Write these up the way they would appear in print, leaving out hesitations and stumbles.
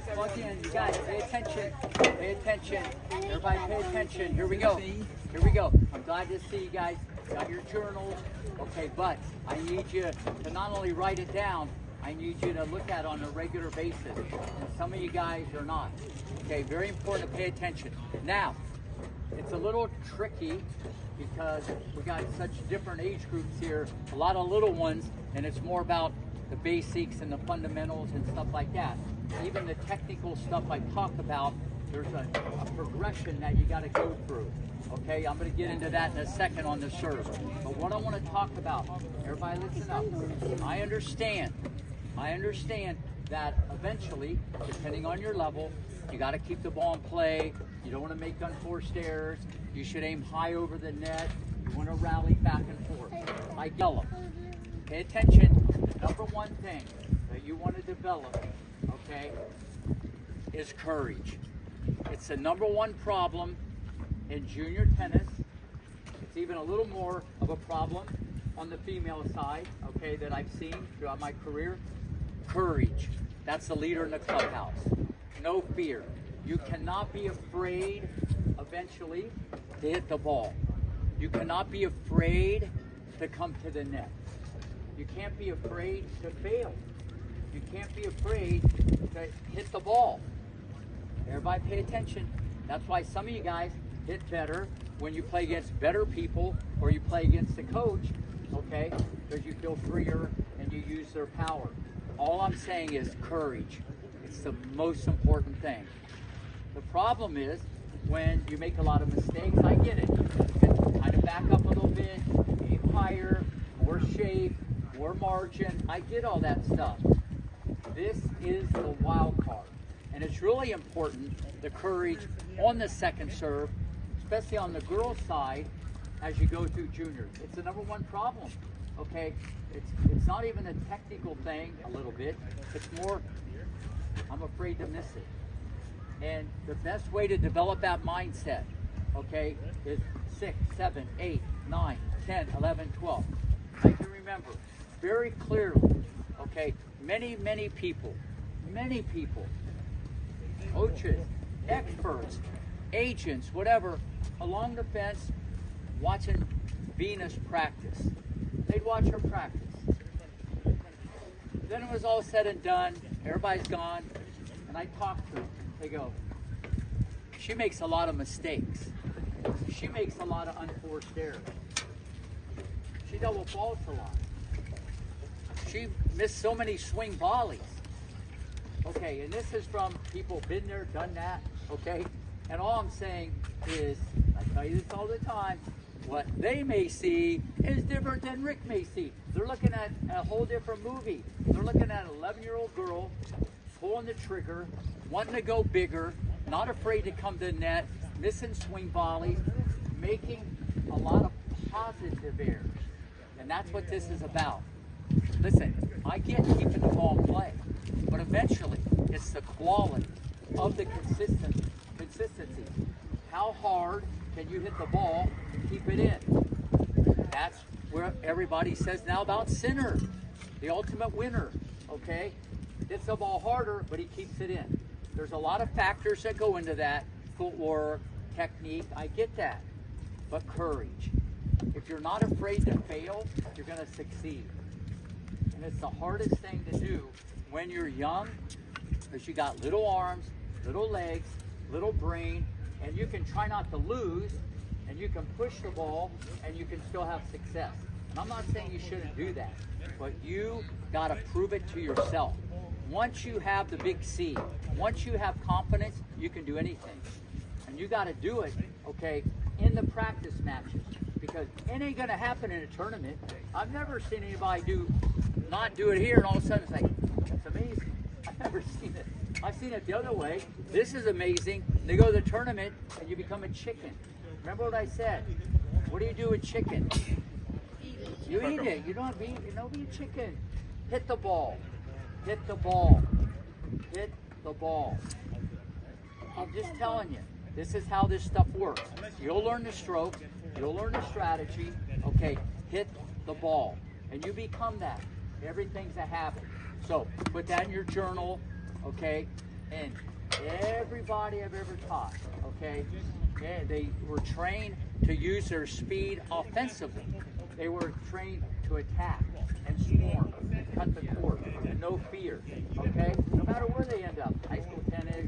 Plug in. You guys, pay attention. Pay attention. Everybody pay attention. Here we go. Here we go. I'm glad to see you guys got your journals. Okay, but I need you to not only write it down, I need you to look at it on a regular basis. And some of you guys are not. Okay, very important to pay attention. Now, it's a little tricky because we got such different age groups here, a lot of little ones, and it's more about the basics and the fundamentals and stuff like that. Even the technical stuff I talk about, there's a progression that you got to go through. Okay, I'm going to get into that in a second on the serve. But what I want to talk about, everybody listen up. I understand that eventually, depending on your level, you got to keep the ball in play. You don't want to make unforced errors. You should aim high over the net. You want to rally back and forth. I develop. Pay attention. Number one thing that you want to develop, okay, is courage. It's the number one problem in junior tennis. It's even a little more of a problem on the female side, okay, that I've seen throughout my career. Courage. That's the leader in the clubhouse. No fear. You cannot be afraid eventually to hit the ball. You cannot be afraid to come to the net. You can't be afraid to fail. You can't be afraid to hit the ball. Everybody pay attention. That's why some of you guys hit better when you play against better people or you play against the coach, okay? Because you feel freer and you use their power. All I'm saying is courage. It's the most important thing. The problem is when you make a lot of mistakes, I get it. You can kind of back up a little bit, aim higher, more shape, more margin. I get all that stuff. This is the wild card. And it's really important, the courage on the second serve, especially on the girls' side as you go through juniors. It's the number one problem, okay? It's not even a technical thing, a little bit. It's more, I'm afraid to miss it. And the best way to develop that mindset, okay, is 6, 7, 8, 9, 10, 11, 12. I can remember very clearly, okay, many people, coaches, experts, agents, whatever, along the fence watching Venus practice. They'd watch her practice. Then it was all said and done, everybody's gone, and I talked to them. They go, she makes a lot of mistakes. She makes a lot of unforced errors. She double faults a lot. She missed so many swing volleys. Okay, and this is from people been there, done that, okay? And all I'm saying is, I tell you this all the time, what they may see is different than Rick may see. They're looking at a whole different movie. They're looking at an 11-year-old girl pulling the trigger, wanting to go bigger, not afraid to come to the net, missing swing volleys, making a lot of positive errors. And that's what this is about. Listen, I get keeping the ball in play, but eventually it's the quality of the consistency. How hard can you hit the ball and keep it in? That's where everybody says now about Sinner, the ultimate winner, okay? Hits the ball harder, but he keeps it in. There's a lot of factors that go into that. Footwork, technique, I get that. But courage. If you're not afraid to fail, you're going to succeed. And it's the hardest thing to do when you're young, because you got little arms, little legs, little brain, and you can try not to lose, and you can push the ball, and you can still have success. And I'm not saying you shouldn't do that, but you got to prove it to yourself. Once you have the big C, once you have confidence, you can do anything. And you got to do it, okay, in the practice matches, because it ain't going to happen in a tournament. I've never seen anybody not do it here, and all of a sudden it's like, that's amazing. I've never seen it. I've seen it the other way. This is amazing. They go to the tournament, and you become a chicken. Remember what I said? What do you do with chicken? You eat it. You don't be a chicken. Hit the ball. Hit the ball. Hit the ball. I'm just telling you, this is how this stuff works. You'll learn the stroke. You'll learn the strategy. Okay, hit the ball. And you become that. Everything's a habit. So put that in your journal, okay? And everybody I've ever taught, okay, they were trained to use their speed offensively. They were trained to attack and swarm, cut the court, no fear, okay? No matter where they end up, high school tennis,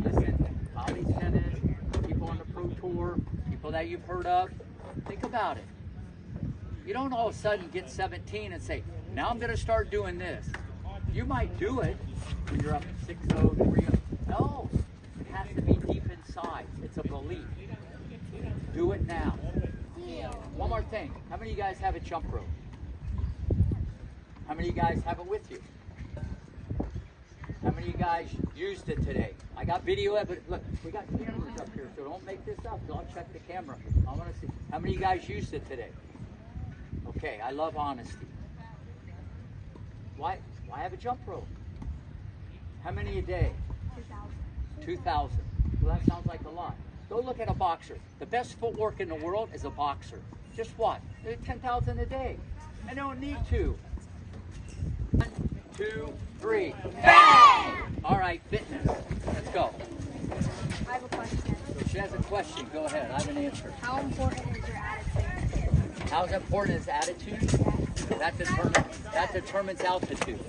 listen, college tennis, people on the pro tour, people that you've heard of, think about it. You don't all of a sudden get 17 and say, now I'm going to start doing this. You might do it when you're up 6-0, 3-0. No, it has to be deep inside. It's a belief. Do it now. One more thing. How many of you guys have a jump rope? How many of you guys have it with you? How many of you guys used it today? I got video evidence. Look, we got cameras up here, so don't make this up. Don't check the camera. I want to see. How many of you guys used it today? Okay, I love honesty. Why have a jump rope? How many a day? 2,000. Well, that sounds like a lot. Go look at a boxer. The best footwork in the world is a boxer. Just what? 10,000 a day. I don't need to. 1, 2, 3. Bang! All right, fitness. Let's go. I have a question. So she has a question. Go ahead. I have an answer. How important is your attitude? How important is attitude? That determines altitude.